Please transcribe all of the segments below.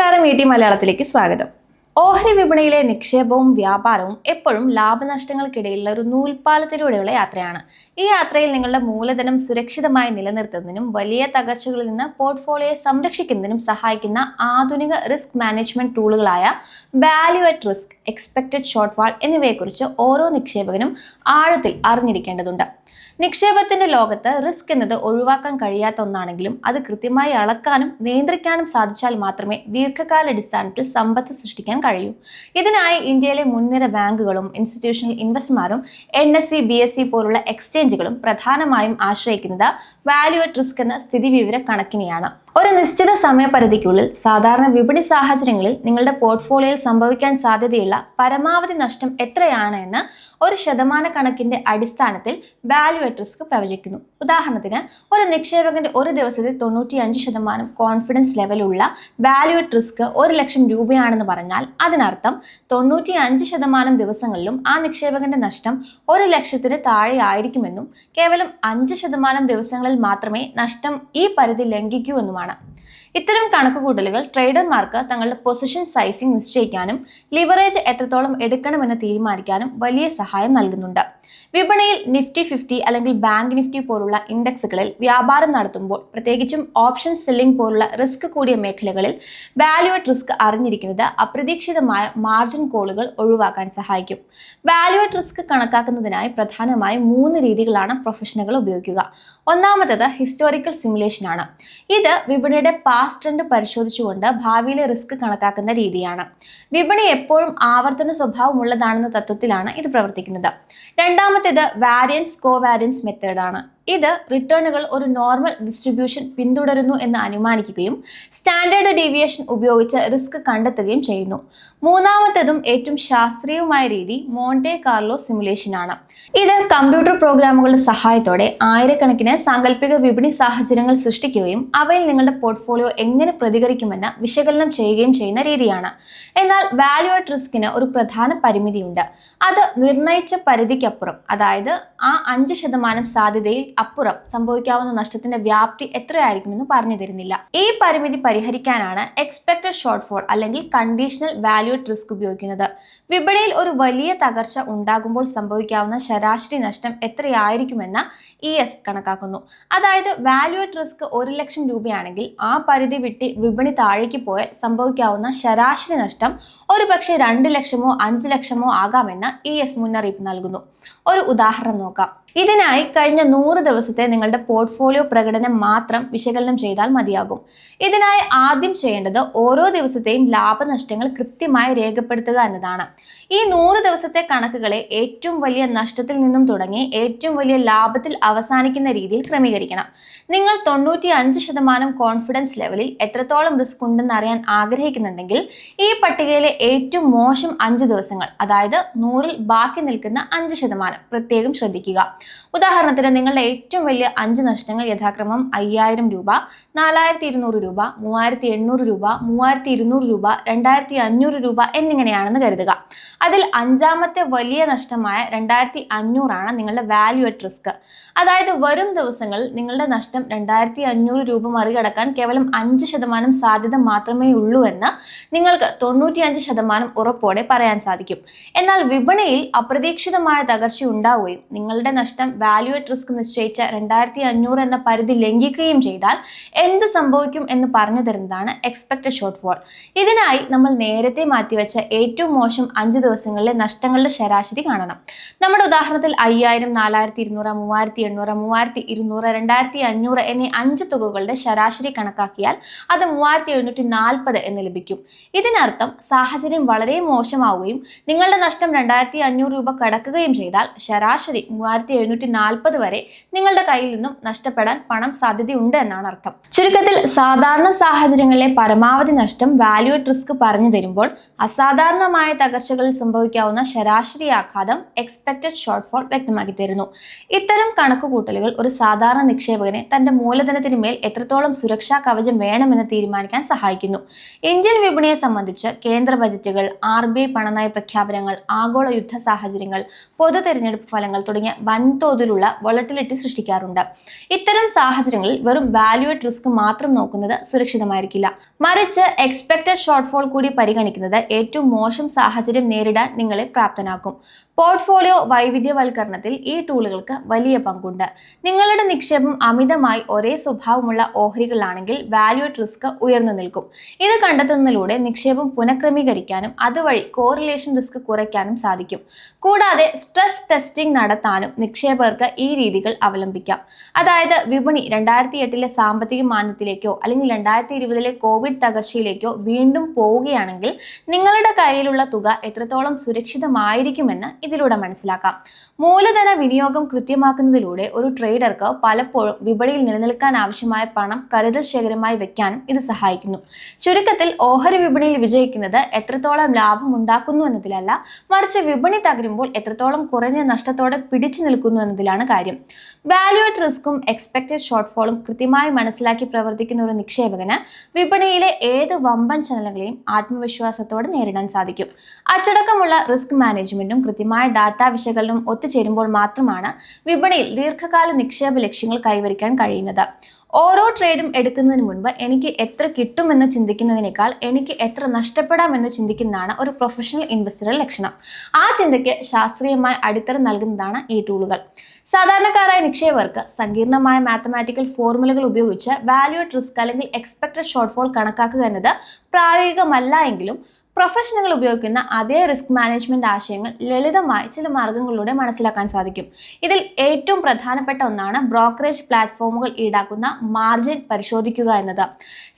നമസ്കാരം, മലയാളത്തിലേക്ക് സ്വാഗതം. ഓഹരി വിപണിയിലെ നിക്ഷേപവും വ്യാപാരവും എപ്പോഴും ലാഭനഷ്ടങ്ങൾക്കിടയിലുള്ള ഒരു നൂൽപ്പാലത്തിലൂടെയുള്ള യാത്രയാണ്. ഈ യാത്രയിൽ നിങ്ങളുടെ മൂലധനം സുരക്ഷിതമായി നിലനിർത്തുന്നതിനും വലിയ തകർച്ചകളിൽ നിന്ന് പോർട്ട്ഫോളിയോയെ സംരക്ഷിക്കുന്നതിനും സഹായിക്കുന്ന ആധുനിക റിസ്ക് മാനേജ്മെന്റ് ടൂളുകളായ value at risk, expected shortfall എന്നിവയെക്കുറിച്ച് ഓരോ നിക്ഷേപകനും ആഴത്തിൽ അറിഞ്ഞിരിക്കേണ്ടതുണ്ട്. നിക്ഷേപത്തിന്റെ ലോകത്ത് റിസ്ക് എന്നത് ഒഴിവാക്കാൻ കഴിയാത്ത ഒന്നാണെങ്കിലും അത് കൃത്യമായി അളക്കാനും നിയന്ത്രിക്കാനും സാധിച്ചാൽ മാത്രമേ ദീർഘകാലാടിസ്ഥാനത്തിൽ സമ്പത്ത് സൃഷ്ടിക്കാൻ കഴിയൂ. ഇതിനായി ഇന്ത്യയിലെ മുൻനിര ബാങ്കുകളും ഇൻസ്റ്റിറ്റ്യൂഷണൽ ഇൻവെസ്റ്റർമാരും NSE, BSE പോലുള്ള എക്സ്ചേഞ്ചുകളും പ്രധാനമായും ആശ്രയിക്കുന്നത് വാല്യൂ അറ്റ് റിസ്ക് എന്ന സ്ഥിതിവിവര കണക്കിനെയാണ്. ഒരു നിശ്ചിത സമയപരിധിക്കുള്ളിൽ സാധാരണ വിപണി സാഹചര്യങ്ങളിൽ നിങ്ങളുടെ പോർട്ട്ഫോളിയോയിൽ സംഭവിക്കാൻ സാധ്യതയുള്ള പരമാവധി നഷ്ടം എത്രയാണ് എന്ന് ഒരു ശതമാന കണക്കിന്റെ അടിസ്ഥാനത്തിൽ വാല്യൂ അറ്റ് റിസ്ക് പ്രവചിക്കുന്നു. ഉദാഹരണത്തിന്, ഒരു നിക്ഷേപകന്റെ ഒരു ദിവസത്തെ 95% കോൺഫിഡൻസ് ലെവലുള്ള വാല്യൂ അറ്റ് റിസ്ക് 1 ലക്ഷം രൂപയാണെന്ന് പറഞ്ഞാൽ അതിനർത്ഥം 95% ദിവസങ്ങളിലും ആ നിക്ഷേപകന്റെ നഷ്ടം 1 ലക്ഷത്തിന് താഴെ ആയിരിക്കുമെന്നും കേവലം 5% ദിവസങ്ങളിൽ മാത്രമേ നഷ്ടം ഈ പരിധി ലംഘിക്കൂ എന്നുമാണ്. ഇത്തരം കണക്കുകൂട്ടലുകൾ ട്രേഡർമാർക്ക് തങ്ങളുടെ പൊസിഷൻ സൈസിംഗ് നിശ്ചയിക്കാനും ലിവറേജ് എത്രത്തോളം എടുക്കണമെന്ന് തീരുമാനിക്കാനും വലിയ സഹായം നൽകുന്നുണ്ട്. വിപണിയിൽ നിഫ്റ്റി 50 അല്ലെങ്കിൽ ബാങ്ക് നിഫ്റ്റി പോലുള്ള ഇൻഡെക്സുകളിൽ വ്യാപാരം നടത്തുമ്പോൾ, പ്രത്യേകിച്ചും ഓപ്ഷൻ സെല്ലിംഗ് പോലുള്ള റിസ്ക് കൂടിയ മേഖലകളിൽ വാല്യൂ അറ്റ് റിസ്ക് അറിഞ്ഞിരിക്കുന്നത് അപ്രതീക്ഷിതമായ മാർജിൻ കോളുകൾ ഒഴിവാക്കാൻ സഹായിക്കും. വാല്യൂ അറ്റ് റിസ്ക് കണക്കാക്കുന്നതിനായി പ്രധാനമായും 3 രീതികളാണ് പ്രൊഫഷണലുകൾ ഉപയോഗിക്കുക. ഒന്നാമത്തേത് ഹിസ്റ്റോറിക്കൽ സിമുലേഷൻ ആണ്. ഇത് വിപണിയുടെ പാസ്റ്റ് ട്രെൻഡ് പരിശോധിച്ചുകൊണ്ട് ഭാവിയിലെ റിസ്ക് കണക്കാക്കുന്ന രീതിയാണ്. വിപണി എപ്പോഴും ആവർത്തന സ്വഭാവമുള്ളതാണെന്ന തത്വത്തിലാണ് ഇത് പ്രവർത്തിക്കുന്നത്. രണ്ടാമത്തേത് വാരിയൻസ് കോവാരിയൻസ് മെത്തേഡ് ആണ്. ഇത് റിട്ടേണുകൾ ഒരു നോർമൽ ഡിസ്ട്രിബ്യൂഷൻ പിന്തുടരുന്നു എന്ന് അനുമാനിക്കുകയും സ്റ്റാൻഡേർഡ് ഡീവിയേഷൻ ഉപയോഗിച്ച് റിസ്ക് കണ്ടെത്തുകയും ചെയ്യുന്നു. മൂന്നാമത്തേതും ഏറ്റവും ശാസ്ത്രീയമായ രീതി മോണ്ടെ കാർലോ സിമുലേഷൻ ആണ്. ഇത് കമ്പ്യൂട്ടർ പ്രോഗ്രാമുകളുടെ സഹായത്തോടെ ആയിരക്കണക്കിന് സാങ്കല്പിക വിപണി സാഹചര്യങ്ങൾ സൃഷ്ടിക്കുകയും അവയിൽ നിങ്ങളുടെ പോർട്ട്ഫോളിയോ എങ്ങനെ പ്രതികരിക്കുമെന്ന് വിശകലനം ചെയ്യുകയും ചെയ്യുന്ന രീതിയാണ്. എന്നാൽ വാല്യൂ അറ്റ് റിസ്കിന് ഒരു പ്രധാന പരിമിതിയുണ്ട്. അത് നിർണയിച്ച പരിധിക്കപ്പുറം, അതായത് ആ 5% സാധ്യതയിൽ അപ്പുറം സംഭവിക്കാവുന്ന നഷ്ടത്തിന്റെ വ്യാപ്തി എത്രയായിരിക്കുമെന്ന് പറഞ്ഞു തരുന്നില്ല. ഈ പരിമിതി പരിഹരിക്കാനാണ് എക്സ്പെക്റ്റഡ് ഷോർട്ട് ഫോൾ അല്ലെങ്കിൽ കണ്ടീഷണൽ വാല്യൂ അറ്റ് റിസ്ക് ഉപയോഗിക്കുന്നത്. വിപണിയിൽ ഒരു വലിയ തകർച്ച ഉണ്ടാകുമ്പോൾ സംഭവിക്കാവുന്ന ശരാശരി നഷ്ടം എത്രയായിരിക്കുമെന്ന് ES കണക്കാക്കുന്നു. അതായത് വാല്യൂ അറ്റ് റിസ്ക് 1 ലക്ഷം രൂപയാണെങ്കിൽ ആ പരിധി വിട്ട് വിപണി താഴേക്ക് പോയാൽ സംഭവിക്കാവുന്ന ശരാശരി നഷ്ടം ഒരുപക്ഷെ 2 ലക്ഷമോ 5 ലക്ഷമോ ആകാമെന്ന് ES മുന്നറിയിപ്പ് നൽകുന്നു. ഒരു ഉദാഹരണം നോക്കാം. ഇതിനായി കഴിഞ്ഞ 100 ദിവസത്തെ നിങ്ങളുടെ പോർട്ട്ഫോളിയോ പ്രകടനം മാത്രം വിശകലനം ചെയ്താൽ മതിയാകും. ഇതിനായി ആദ്യം ചെയ്യേണ്ടത് ഓരോ ദിവസത്തെയും ലാഭനഷ്ടങ്ങൾ കൃത്യമായി രേഖപ്പെടുത്തുക എന്നതാണ്. ഈ 100 ദിവസത്തെ കണക്കുകളെ ഏറ്റവും വലിയ നഷ്ടത്തിൽ നിന്നും തുടങ്ങി ഏറ്റവും വലിയ ലാഭത്തിൽ അവസാനിക്കുന്ന രീതിയിൽ ക്രമീകരിക്കണം. നിങ്ങൾ 95% കോൺഫിഡൻസ് ലെവലിൽ എത്രത്തോളം റിസ്ക് ഉണ്ടെന്ന് അറിയാൻ ആഗ്രഹിക്കുന്നുണ്ടെങ്കിൽ ഈ പട്ടികയിലെ ഏറ്റവും മോശം 5 ദിവസങ്ങൾ, അതായത് 100ൽ ബാക്കി നിൽക്കുന്ന 5% പ്രത്യേകം ശ്രദ്ധിക്കുക. ഉദാഹരണത്തിന്, നിങ്ങളുടെ ഏറ്റവും വലിയ 5 നഷ്ടങ്ങൾ യഥാക്രമം 5000 രൂപ, 4200 രൂപ, 3800 രൂപ, 3200 രൂപ, 2500 രൂപ എന്നിങ്ങനെയാണെന്ന് കരുതുക. അതിൽ 5ാമത്തെ വലിയ നഷ്ടമായ 2500 ആണ് നിങ്ങളുടെ വാല്യൂ അറ്റ് റിസ്ക്. അതായത് വരും ദിവസങ്ങളിൽ നിങ്ങളുടെ നഷ്ടം 2500 രൂപ മറികടക്കാൻ കേവലം 5% സാധ്യത മാത്രമേ ഉള്ളൂ എന്ന് നിങ്ങൾക്ക് 95% ഉറപ്പോടെ പറയാൻ സാധിക്കും. എന്നാൽ വിപണിയിൽ അപ്രതീക്ഷിതമായ തകർച്ച ഉണ്ടാവുകയും നിങ്ങളുടെ നഷ്ടം വാല്യൂ അറ്റ് റിസ്ക് നിശ്ചയിച്ച 2500 എന്ന പരിധി ലംഘിക്കുകയും ചെയ്താൽ എന്ത് സംഭവിക്കും എന്ന് പറഞ്ഞു തരുന്നതാണ് എക്സ്പെക്റ്റഡ് ഷോർട്ട് ഫോൾ. ഇതിനായി നമ്മൾ നേരത്തെ മാറ്റിവെച്ച ഏറ്റവും മോശം 5 ദിവസങ്ങളിലെ നഷ്ടങ്ങളുടെ ശരാശരി കാണണം. നമ്മുടെ ഉദാഹരണത്തിൽ 5000, 4200, 3800, 3200, 2500 എന്നീ 5 തുകകളുടെ ശരാശരി കണക്കാക്കിയാൽ അത് 3740 എന്ന് ലഭിക്കും. ഇതിനർത്ഥം സാഹചര്യം വളരെ മോശമാവുകയും നിങ്ങളുടെ നഷ്ടം 2500 രൂപ കടക്കുകയും ചെയ്താൽ ശരാശരി 3740 വരെ നിങ്ങളുടെ കയ്യിൽ നിന്നും നഷ്ടപ്പെടാൻ പണം സാധ്യതയുണ്ട് എന്നാണ് അർത്ഥം. ചുരുക്കത്തിൽ, സാധാരണ സാഹചര്യങ്ങളിലെ പരമാവധി നഷ്ടം വാല്യൂ അറ്റ് റിസ്ക് പറഞ്ഞു തരുമ്പോൾ അസാധാരണമായ തകർച്ചകളിൽ സംഭവിക്കാവുന്ന ശരാശരി ആഘാതം എക്സ്പെക്റ്റഡ് ഷോർട്ട് ഫോൾ വ്യക്തമാക്കി തരുന്നു. ഇത്തരം കണക്കുകൂട്ടലുകൾ ഒരു സാധാരണ നിക്ഷേപകനെ തന്റെ മൂലധനത്തിന് മേൽ എത്രത്തോളം സുരക്ഷാ കവചം വേണമെന്ന് തീരുമാനിക്കാൻ സഹായിക്കുന്നു. ഇന്ത്യൻ വിപണിയെ സംബന്ധിച്ച് കേന്ദ്ര ബജറ്റുകൾ, RBI പണനയ പ്രഖ്യാപനങ്ങൾ, ആഗോള യുദ്ധ സാഹചര്യങ്ങൾ, പൊതു തെരഞ്ഞെടുപ്പ് ഫലങ്ങൾ തുടങ്ങിയ വൻ വൻതോതിലുള്ള വോളറ്റിലിറ്റി സൃഷ്ടിക്കാറുണ്ട്. ഇത്തരം സാഹചര്യങ്ങളിൽ വെറും വാല്യൂ അറ്റ് റിസ്ക് മാത്രം നോക്കുന്നത് സുരക്ഷിതമായിരിക്കില്ല. മറിച്ച് എക്സ്പെക്റ്റഡ് ഷോർട്ട്ഫോൾ കൂടി പരിഗണിക്കുന്നത് ഏറ്റവും മോശം സാഹചര്യം നേരിടാൻ നിങ്ങളെ പ്രാപ്തനാക്കും. പോർട്ട്ഫോളിയോ വൈവിധ്യവൽക്കരണത്തിൽ ഈ ടൂളുകൾക്ക് വലിയ പങ്കുണ്ട്. നിങ്ങളുടെ നിക്ഷേപം അമിതമായി ഒരേ സ്വഭാവമുള്ള ഓഹരികളാണെങ്കിൽ വാല്യൂ അറ്റ് റിസ്ക് ഉയർന്നു നിൽക്കും. ഇത് കണ്ടെത്തുന്നതിലൂടെ നിക്ഷേപം പുനഃക്രമീകരിക്കാനും അതുവഴി കോറിലേഷൻ റിസ്ക് കുറയ്ക്കാനും സാധിക്കും. കൂടാതെ സ്ട്രെസ് ടെസ്റ്റിംഗ് നടത്താനും നിക്ഷേപകർക്ക് ഈ രീതികൾ അവലംബിക്കാം. അതായത് വിപണി 2008 സാമ്പത്തിക മാന്ദ്യത്തിലേക്കോ അല്ലെങ്കിൽ 2020 കോവിഡ് തകർച്ചയിലേക്കോ വീണ്ടും പോവുകയാണെങ്കിൽ നിങ്ങളുടെ കയ്യിലുള്ള തുക എത്രത്തോളം സുരക്ഷിതമായിരിക്കുമെന്ന് ഇതിലൂടെ മനസ്സിലാക്കാം. മൂലധന വിനിയോഗം കൃത്യമാക്കുന്നതിലൂടെ ഒരു ട്രേഡർക്ക് പലപ്പോഴും വിപണിയിൽ നിലനിൽക്കാൻ ആവശ്യമായ പണം കരുതൽ ശേഖരമായി വെക്കാൻ ഇത് സഹായിക്കുന്നു. ചുരുക്കത്തിൽ ഓഹരി വിപണിയിൽ വിജയിക്കുന്നത് എത്രത്തോളം ലാഭം ഉണ്ടാക്കുന്നു എന്നതിലല്ല, മറിച്ച് വിപണി തകരുമ്പോൾ എത്രത്തോളം കുറഞ്ഞ നഷ്ടത്തോടെ പിടിച്ചു നിൽക്കുന്നു എന്നതിലാണ് കാര്യം. വാല്യൂ അറ്റ് റിസ്കും എക്സ്പെക്റ്റഡ് ഷോർട്ട്ഫോളും കൃത്യമായി മനസ്സിലാക്കി പ്രവർത്തിക്കുന്ന ഒരു നിക്ഷേപകന് വിപണിയിലെ ഏത് വമ്പൻ ചലനങ്ങളെയും ആത്മവിശ്വാസത്തോടെ നേരിടാൻ സാധിക്കും. അച്ചടക്കമുള്ള റിസ്ക് മാനേജ്മെന്റും കൃത്യമായ ഡാറ്റ വിശകലനവും ഒത്തുചേരുമ്പോൾ മാത്രമാണ് വിപണിയിൽ ദീർഘകാല നിക്ഷേപ ലക്ഷ്യങ്ങൾ കൈവരിക്കാൻ കഴിയുന്നത്. ഓരോ ട്രേഡും എടുക്കുന്നതിന് മുൻപ് എനിക്ക് എത്ര കിട്ടുമെന്ന് ചിന്തിക്കുന്നതിനേക്കാൾ എനിക്ക് എത്ര നഷ്ടപ്പെടാമെന്ന് ചിന്തിക്കുന്നതാണ് ഒരു പ്രൊഫഷണൽ ഇൻവെസ്റ്ററുടെ ലക്ഷണം. ആ ചിന്തയ്ക്ക് ശാസ്ത്രീയമായ അടിത്തറ നൽകുന്നതാണ് ഈ ടൂളുകൾ. സാധാരണക്കാരായ നിക്ഷേപകർക്ക് സങ്കീർണമായ മാത്തമാറ്റിക്കൽ ഫോർമുലകൾ ഉപയോഗിച്ച് വാല്യൂ അറ്റ് റിസ്ക് അല്ലെങ്കിൽ എക്സ്പെക്റ്റഡ് ഷോർട്ട്ഫോൾ കണക്കാക്കുക എന്നത് പ്രായോഗികമല്ല എങ്കിലും പ്രൊഫഷണലുകൾ ഉപയോഗിക്കുന്ന അതേ റിസ്ക് മാനേജ്മെന്റ് ആശയങ്ങൾ ലളിതമായി ചില മാർഗങ്ങളിലൂടെ മനസ്സിലാക്കാൻ സാധിക്കും. ഇതിൽ ഏറ്റവും പ്രധാനപ്പെട്ട ഒന്നാണ് ബ്രോക്കറേജ് പ്ലാറ്റ്ഫോമുകൾ ഈടാക്കുന്ന മാർജിൻ പരിശോധിക്കുക എന്നത്.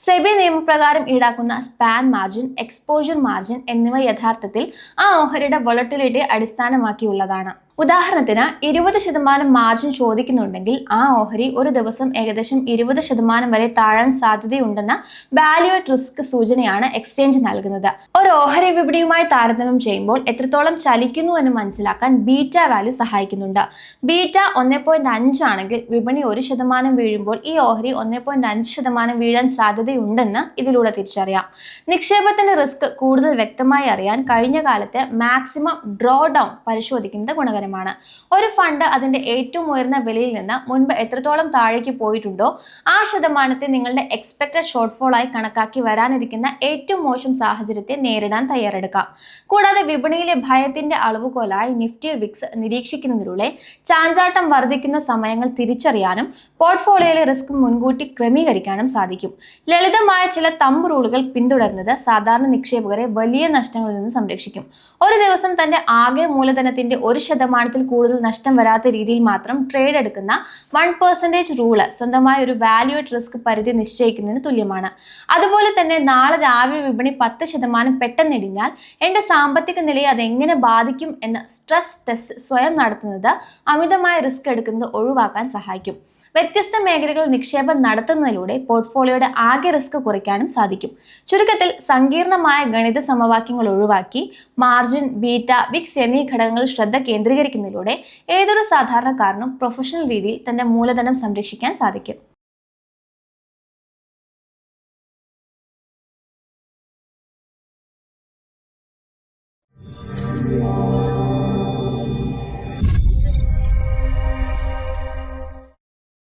സെബി നിയമപ്രകാരം ഈടാക്കുന്ന സ്പാൻ മാർജിൻ, എക്സ്പോഷർ മാർജിൻ എന്നിവ യഥാർത്ഥത്തിൽ ആ ഓഹരിയുടെ വോളറ്റിലിറ്റി അടിസ്ഥാനമാക്കിയുള്ളതാണ്. ഉദാഹരണത്തിന് 20% മാർജിൻ ചോദിക്കുന്നുണ്ടെങ്കിൽ ആ ഓഹരി ഒരു ദിവസം ഏകദേശം 20% വരെ താഴാൻ സാധ്യതയുണ്ടെന്ന വാല്യൂ അറ്റ് റിസ്ക് സൂചനയാണ് എക്സ്ചേഞ്ച് നൽകുന്നത്. ഒരു ഓഹരി വിപണിയുമായി താരതമ്യം ചെയ്യുമ്പോൾ എത്രത്തോളം ചലിക്കുന്നു എന്ന് മനസ്സിലാക്കാൻ ബീറ്റ വാല്യൂ സഹായിക്കുന്നുണ്ട്. ബീറ്റ 1.5 ആണെങ്കിൽ വിപണി 1% വീഴുമ്പോൾ ഈ ഓഹരി 1.5% വീഴാൻ സാധ്യതയുണ്ടെന്ന് ഇതിലൂടെ തിരിച്ചറിയാം. നിക്ഷേപത്തിന്റെ റിസ്ക് കൂടുതൽ വ്യക്തമായി അറിയാൻ കഴിഞ്ഞ കാലത്തെ മാക്സിമം ഡ്രോ ഡൗൺ പരിശോധിക്കുന്നത് ഗുണകരമാണ്. ഒരു ഫണ്ട് അതിന്റെ ഏറ്റവും ഉയർന്ന വിലയിൽ നിന്ന് മുൻപ് എത്രത്തോളം താഴേക്ക് പോയിട്ടുണ്ടോ ആ ശതമാനത്തെ നിങ്ങളുടെ എക്സ്പെക്റ്റഡ് ഷോർട്ട്ഫോൾ ആയി കണക്കാക്കി വരാനിരിക്കുന്ന ഏറ്റവും മോശം സാഹചര്യത്തെ നേരിടാൻ തയ്യാറെടുക്കാം. കൂടാതെ വിപണിയിലെ ഭയത്തിന്റെ അളവുകോലായി നിഫ്റ്റി വിക്സ് നിരീക്ഷിക്കുന്നതിലൂടെ ചാഞ്ചാട്ടം വർദ്ധിക്കുന്ന സമയങ്ങൾ തിരിച്ചറിയാനും പോർട്ട്ഫോളിയോയിലെ റിസ്ക് മുൻകൂട്ടി ക്രമീകരിക്കാനും സാധിക്കും. ലളിതമായ ചില തമ്പ് റൂളുകൾ പിന്തുടരുന്നത് സാധാരണ നിക്ഷേപകരെ വലിയ നഷ്ടങ്ങളിൽ നിന്ന് സംരക്ഷിക്കും. ഒരു ദിവസം തന്റെ ആകെ മൂലധനത്തിന്റെ 1% കൂടുതൽ നഷ്ടം വരാത്ത രീതിയിൽ മാത്രം ട്രേഡ് എടുക്കുന്ന 1% റൂള് സ്വന്തമായ ഒരു വാല്യൂ അറ്റ് റിസ്ക് പരിധി നിശ്ചയിക്കുന്നതിന് തുല്യമാണ്. അതുപോലെ തന്നെ നാളെ രാവിലെ വിപണി 10% പെട്ടെന്ന് ഇടിഞ്ഞാൽ എന്റെ സാമ്പത്തിക നിലയെ അതെങ്ങനെ ബാധിക്കും എന്ന സ്ട്രെസ് ടെസ്റ്റ് സ്വയം നടത്തുന്നത് അമിതമായ റിസ്ക് എടുക്കുന്നത് ഒഴിവാക്കാൻ സഹായിക്കും. വ്യത്യസ്ത മേഖലകളിൽ നിക്ഷേപം നടത്തുന്നതിലൂടെ പോർട്ട്ഫോളിയോയുടെ ആകെ റിസ്ക് കുറയ്ക്കാനും സാധിക്കും. ചുരുക്കത്തിൽ സങ്കീർണമായ ഗണിത സമവാക്യങ്ങൾ ഒഴിവാക്കി മാർജിൻ, ബീറ്റ, വിക്സ് എന്നീ ഘടകങ്ങളിൽ ശ്രദ്ധ കേന്ദ്രീകരിക്കുന്നതിലൂടെ ഏതൊരു സാധാരണക്കാരനും പ്രൊഫഷണൽ രീതിയിൽ തന്റെ മൂലധനം സംരക്ഷിക്കാൻ സാധിക്കും.